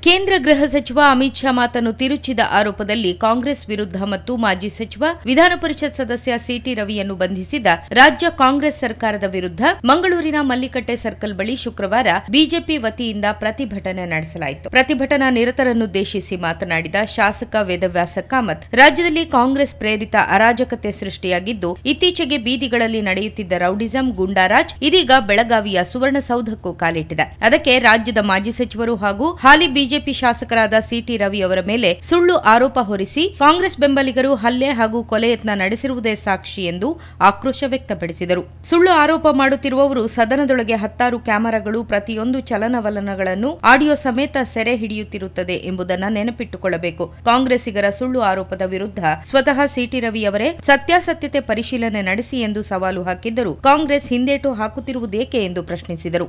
ಕೇಂದ್ರ ಗೃಹ ಸಚಿವ ಅಮಿತ್ ಶಾ ಮಾತನ್ನು ತಿರುಚಿದ ಆರೋಪದಲ್ಲಿ ಕಾಂಗ್ರೆಸ್ ವಿರುದ್ಧ ಮತ್ತು ಮಾಜಿ ಸಚಿವ ವಿಧಾನ ಪರಿಷತ್ ಸದಸ್ಯ ಸಿಟಿ ರವಿಯನ್ನು ಬಂಧಿಸಿದ ರಾಜ್ಯ ಕಾಂಗ್ರೆಸ್ ಸರ್ಕಾರದ ವಿರುದ್ಧ ಮಂಗಳೂರಿನ ಮಲ್ಲಿಕಟ್ಟೆ ಸರ್ಕಲ್ ಬಳಿ ಶುಕ್ರವಾರ ಬಿಜೆಪಿ ವತಿಯಿಂದ ಪ್ರತಿಭಟನೆ ನಡೆಸಲಾಯಿತು. ಪ್ರತಿಭಟನಾ ನಿರತರನ್ನುದ್ದೇಶಿಸಿ ಮಾತನಾಡಿದ ಶಾಸಕ ವೇದವ್ಯಾಸ ಕಾಮತ್, ರಾಜ್ಯದಲ್ಲಿ ಕಾಂಗ್ರೆಸ್ ಪ್ರೇರಿತ ಅರಾಜಕತೆ ಸೃಷ್ಟಿಯಾಗಿದ್ದು, ಇತ್ತೀಚೆಗೆ ಬೀದಿಗಳಲ್ಲಿ ನಡೆಯುತ್ತಿದ್ದ ರೌಡಿಸಂ, ಗೂಂಡಾರಾಜ್ ಇದೀಗ ಬೆಳಗಾವಿಯ ಸುವರ್ಣಸೌಧಕ್ಕೂ ಕಾಲಿಟ್ಟಿದೆ. ಅದಕ್ಕೆ ರಾಜ್ಯದ ಮಾಜಿ ಸಚಿವರು ಹಾಗೂ ಹಾಲಿ ಬಿಜೆಪಿ ಶಾಸಕರಾದ ಸಿಟಿ ರವಿ ಅವರ ಮೇಲೆ ಸುಳ್ಳು ಆರೋಪ ಹೊರಿಸಿ ಕಾಂಗ್ರೆಸ್ ಬೆಂಬಲಿಗರು ಹಲ್ಲೆ ಹಾಗೂ ಕೊಲೆ ಯತ್ನ ನಡೆಸಿರುವುದೇ ಸಾಕ್ಷಿ ಎಂದು ಆಕ್ರೋಶ ವ್ಯಕ್ತಪಡಿಸಿದರು. ಸುಳ್ಳು ಆರೋಪ ಮಾಡುತ್ತಿರುವವರು ಸದನದೊಳಗೆ 10 ಕ್ಯಾಮೆರಾಗಳು ಪ್ರತಿಯೊಂದು ಚಲನವಲನಗಳನ್ನು ಆಡಿಯೋ ಸಮೇತ ಸೆರೆ ಹಿಡಿಯುತ್ತಿರುತ್ತದೆ ಎಂಬುದನ್ನು ನೆನಪಿಟ್ಟುಕೊಳ್ಳಬೇಕು. ಕಾಂಗ್ರೆಸ್ಸಿಗರ ಸುಳ್ಳು ಆರೋಪದ ವಿರುದ್ಧ ಸ್ವತಃ ಸಿಟಿ ರವಿ ಅವರೇ ಸತ್ಯಾಸತ್ಯತೆ ಪರಿಶೀಲನೆ ನಡೆಸಿ ಎಂದು ಸವಾಲು ಹಾಕಿದ್ದರು. ಕಾಂಗ್ರೆಸ್ ಹಿಂದೇಟು ಹಾಕುತ್ತಿರುವುದೇಕೆ ಎಂದು ಪ್ರಶ್ನಿಸಿದರು.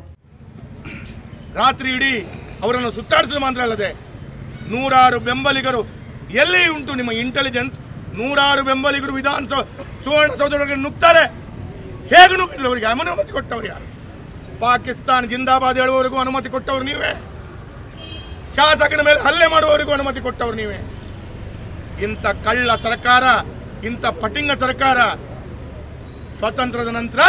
ರಾತ್ರಿ ಇಡೀ ಅವರನ್ನು ಸುತ್ತಾಡಿಸಲು ಮಾತ್ರ ಅಲ್ಲದೆ ನೂರಾರು ಬೆಂಬಲಿಗರು ಎಲ್ಲಿ ಉಂಟು ನಿಮ್ಮ ಇಂಟೆಲಿಜೆನ್ಸ್? ನೂರಾರು ಬೆಂಬಲಿಗರು ಸುವರ್ಣಸೌಧದೊಳಗೆ ನುಗ್ತಾರೆ. ಹೇಗೆ ನುಗ್ಗಿದ್ರು? ಅವರಿಗೆ ಅನುಮತಿ ಕೊಟ್ಟವರು ಯಾರು? ಪಾಕಿಸ್ತಾನ ಜಿಂದಾಬಾದ್ ಹೇಳುವವರೆಗೂ ಅನುಮತಿ ಕೊಟ್ಟವರು ನೀವೇ. ಶಾಸಕನ ಮೇಲೆ ಹಲ್ಲೆ ಮಾಡುವವರೆಗೂ ಅನುಮತಿ ಕೊಟ್ಟವರು ನೀವೇ. ಇಂಥ ಕಳ್ಳ ಸರ್ಕಾರ, ಇಂಥ ಪಟಿಂಗ ಸರ್ಕಾರ ಸ್ವಾತಂತ್ರ್ಯದ ನಂತರ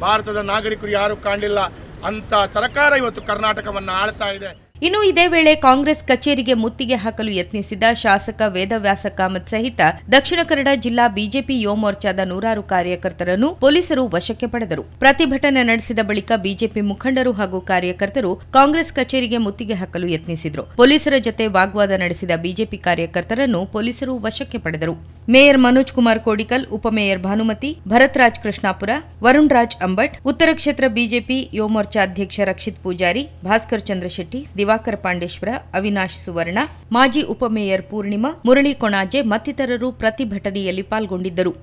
ಭಾರತದ ನಾಗರಿಕರು ಯಾರು ಕಾಣಲಿಲ್ಲ. ಅಂತ ಸರ್ಕಾರ ಇವತ್ತು ಕರ್ನಾಟಕವನ್ನು ಆಳ್ತಾ ಇದೆ. ಇನ್ನು ಇದೇ ವೇಳೆ ಕಾಂಗ್ರೆಸ್ ಕಚೇರಿಗೆ ಮುತ್ತಿಗೆ ಹಾಕಲು ಯತ್ನಿಸಿದ ಶಾಸಕ ವೇದವ್ಯಾಸ ಕಾಮತ್ ಸಹಿತ ದಕ್ಷಿಣ ಕನ್ನಡ ಜಿಲ್ಲಾ ಬಿಜೆಪಿ ಯುವ ಮೋರ್ಚಾದ ನೂರಾರು ಕಾರ್ಯಕರ್ತರನ್ನು ಪೊಲೀಸರು ವಶಕ್ಕೆ ಪಡೆದರು. ಪ್ರತಿಭಟನೆ ನಡೆಸಿದ ಬಳಿಕ ಬಿಜೆಪಿ ಮುಖಂಡರು ಹಾಗೂ ಕಾರ್ಯಕರ್ತರು ಕಾಂಗ್ರೆಸ್ ಕಚೇರಿಗೆ ಮುತ್ತಿಗೆ ಹಾಕಲು ಯತ್ನಿಸಿದರು. ಪೊಲೀಸರ ಜೊತೆ ವಾಗ್ವಾದ ನಡೆಸಿದ ಬಿಜೆಪಿ ಕಾರ್ಯಕರ್ತರನ್ನು ಪೊಲೀಸರು ವಶಕ್ಕೆ ಪಡೆದರು. ಮೇಯರ್ ಮನೋಜ್ ಕುಮಾರ್ ಕೋಡಿಕಲ್, ಉಪಮೇಯರ್ ಭಾನುಮತಿ, ಭರತ್ ರಾಜ್ ಕೃಷ್ಣಾಪುರ, ವರುಣ್ ರಾಜ್ ಅಂಬಟ್, ಉತ್ತರ ಕ್ಷೇತ್ರ ಬಿಜೆಪಿ ಯುವ ಮೋರ್ಚಾ ಅಧ್ಯಕ್ಷ ರಕ್ಷಿತ್ ಪೂಜಾರಿ, ಭಾಸ್ಕರ್ ಚಂದ್ರಶೆಟ್ಟಿ, ದಿವಾಕರ ಪಾಂಡೇಶ್ವರ, ಅವಿನಾಶ್ ಸುವರ್ಣ, ಮಾಜಿ ಉಪಮೇಯರ್ ಪೂರ್ಣಿಮಾ, ಮುರಳಿ ಕೊಣಾಜೆ ಮತ್ತಿತರರು ಪ್ರತಿಭಟನೆಯಲ್ಲಿ ಪಾಲ್ಗೊಂಡಿದ್ದರು.